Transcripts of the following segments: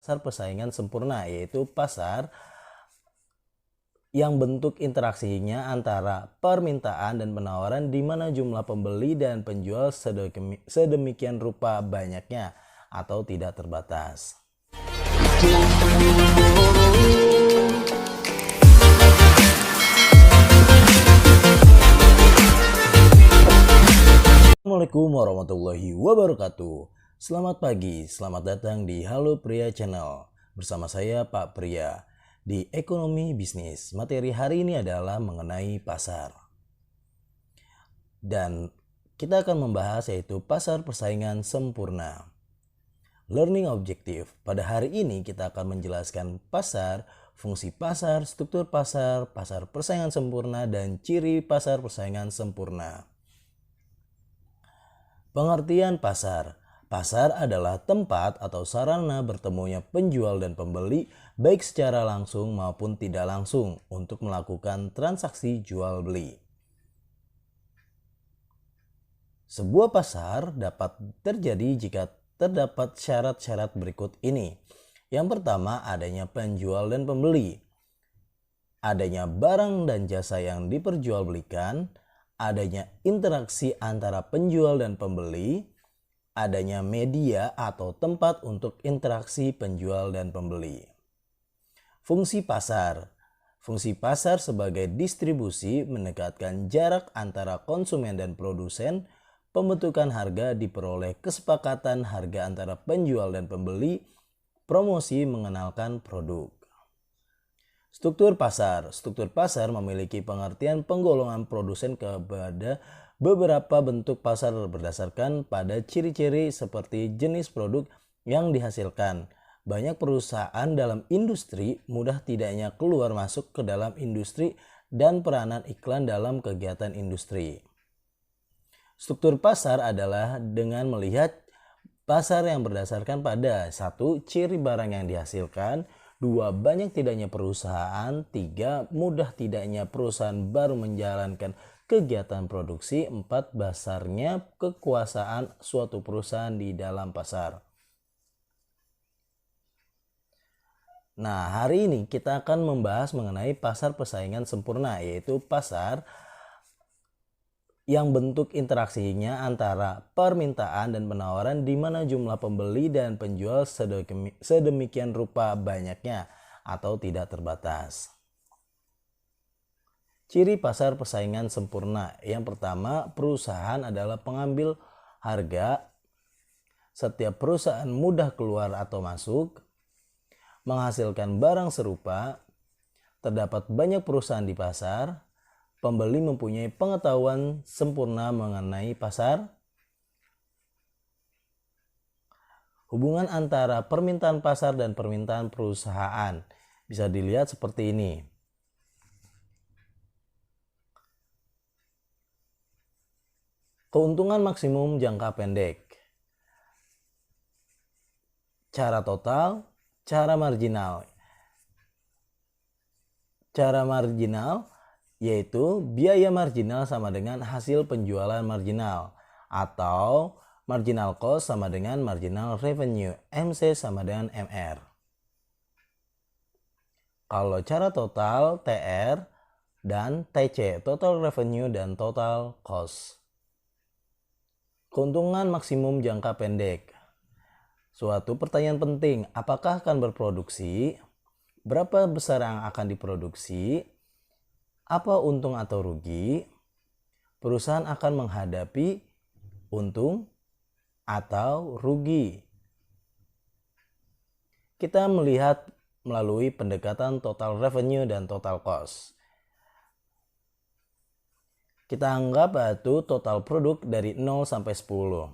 pasar persaingan sempurna, yaitu pasar yang bentuk interaksinya antara permintaan dan penawaran di mana jumlah pembeli dan penjual sedemikian rupa banyaknya atau tidak terbatas. Assalamualaikum warahmatullahi wabarakatuh. Selamat pagi, selamat datang di Halo Pria Channel. Bersama saya Pak Pria. Di ekonomi bisnis, materi hari ini adalah mengenai pasar. Dan kita akan membahas yaitu pasar persaingan sempurna. Learning objective. Pada hari ini kita akan menjelaskan pasar, fungsi pasar, struktur pasar, pasar persaingan sempurna, dan ciri pasar persaingan sempurna. Pengertian pasar. Pasar adalah tempat atau sarana bertemunya penjual dan pembeli baik secara langsung maupun tidak langsung untuk melakukan transaksi jual beli. Sebuah pasar dapat terjadi jika terdapat syarat-syarat berikut ini. Yang pertama, adanya penjual dan pembeli. Adanya barang dan jasa yang diperjualbelikan, adanya interaksi antara penjual dan pembeli, adanya media atau tempat untuk interaksi penjual dan pembeli. Fungsi pasar. Fungsi pasar sebagai distribusi mendekatkan jarak antara konsumen dan produsen, pembentukan harga diperoleh kesepakatan harga antara penjual dan pembeli, promosi mengenalkan produk. Struktur pasar. Struktur pasar memiliki pengertian penggolongan produsen kepada beberapa bentuk pasar berdasarkan pada ciri-ciri seperti jenis produk yang dihasilkan. Banyak perusahaan dalam industri mudah tidaknya keluar masuk ke dalam industri dan peranan iklan dalam kegiatan industri. Struktur pasar adalah dengan melihat pasar yang berdasarkan pada 1. Ciri barang yang dihasilkan, 2. Banyak tidaknya perusahaan, 3. Mudah tidaknya perusahaan baru menjalankan kegiatan produksi, 4. Besarnya kekuasaan suatu perusahaan di dalam pasar. Nah, hari ini kita akan membahas mengenai pasar persaingan sempurna, yaitu pasar yang bentuk interaksinya antara permintaan dan penawaran di mana jumlah pembeli dan penjual sedemikian rupa banyaknya atau tidak terbatas. Ciri pasar persaingan sempurna. Yang pertama, perusahaan adalah pengambil harga. Setiap perusahaan mudah keluar atau masuk, menghasilkan barang serupa, terdapat banyak perusahaan di pasar, pembeli mempunyai pengetahuan sempurna mengenai pasar. Hubungan antara permintaan pasar dan permintaan perusahaan bisa dilihat seperti ini. Keuntungan maksimum jangka pendek. Cara total, cara marginal. Cara marginal yaitu biaya marginal sama dengan hasil penjualan marginal, atau marginal cost sama dengan marginal revenue, MC sama dengan MR. Kalau cara total, TR dan TC, total revenue dan total cost. Keuntungan maksimum jangka pendek. Suatu pertanyaan penting, apakah akan berproduksi? Berapa besar yang akan diproduksi? Apa untung atau rugi? Perusahaan akan menghadapi untung atau rugi. Kita melihat melalui pendekatan total revenue dan total cost. Kita anggap itu total produk dari 0 sampai 10.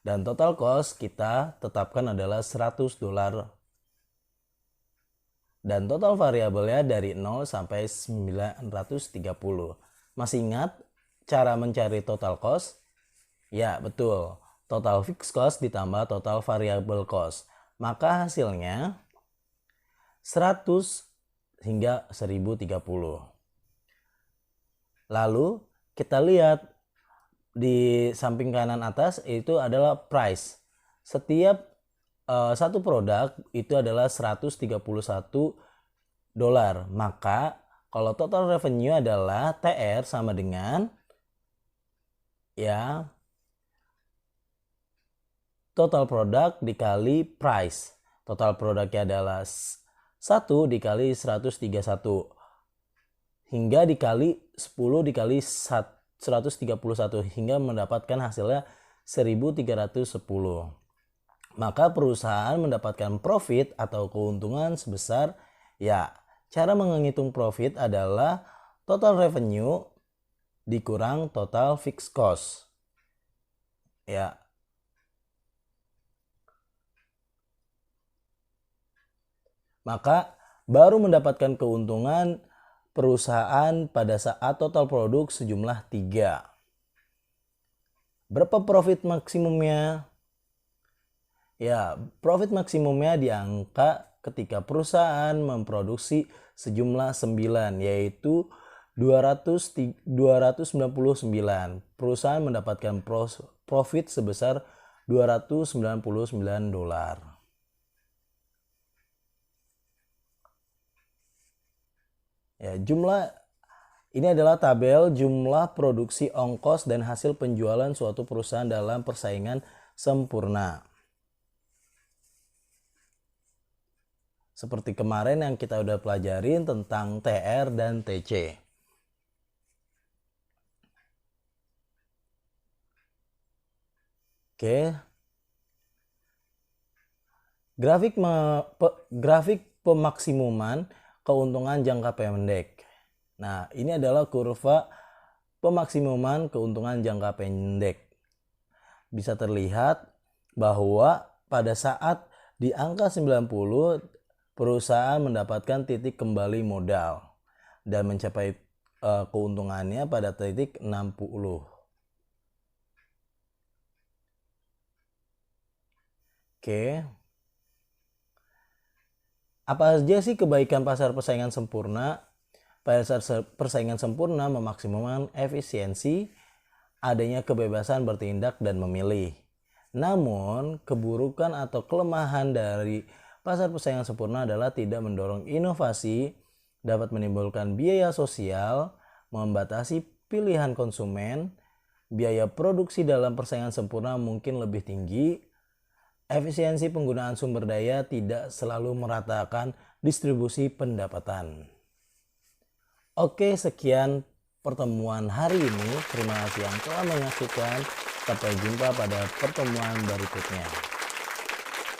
Dan total cost kita tetapkan adalah $100. Dan total variabelnya dari 0 sampai 930. Masih ingat cara mencari total cost? Ya, betul. Total fixed cost ditambah total variable cost. Maka hasilnya 100 hingga 1030. Lalu kita lihat di samping kanan atas itu adalah price. Setiap satu produk itu adalah 131 dolar. Maka kalau total revenue adalah TR sama dengan ya total produk dikali price. Total produknya adalah 1 dikali 131 hingga dikali 10 dikali 131 hingga mendapatkan hasilnya 1310. Maka perusahaan mendapatkan profit atau keuntungan sebesar cara menghitung profit adalah total revenue dikurang total fixed cost. Maka baru mendapatkan keuntungan perusahaan pada saat total produk sejumlah 3. Berapa profit maksimumnya? Profit maksimumnya di angka ketika perusahaan memproduksi sejumlah 9, yaitu 299. Perusahaan mendapatkan profit sebesar 299 dolar. Ini adalah tabel jumlah produksi, ongkos, dan hasil penjualan suatu perusahaan dalam persaingan sempurna. Seperti kemarin yang kita udah pelajarin tentang TR dan TC. Grafik pemaksimuman keuntungan jangka pendek. Nah, ini adalah kurva pemaksimuman keuntungan jangka pendek. Bisa terlihat bahwa pada saat di angka 90, perusahaan mendapatkan titik kembali modal dan mencapai keuntungannya pada titik 60. Apa saja sih kebaikan pasar persaingan sempurna? Pasar persaingan sempurna memaksimumkan efisiensi, adanya kebebasan bertindak dan memilih. Namun, keburukan atau kelemahan dari pasar persaingan sempurna adalah tidak mendorong inovasi, dapat menimbulkan biaya sosial, membatasi pilihan konsumen, biaya produksi dalam persaingan sempurna mungkin lebih tinggi, efisiensi penggunaan sumber daya tidak selalu meratakan distribusi pendapatan. Oke, sekian pertemuan hari ini. Terima kasih yang telah menyaksikan. Sampai jumpa pada pertemuan berikutnya.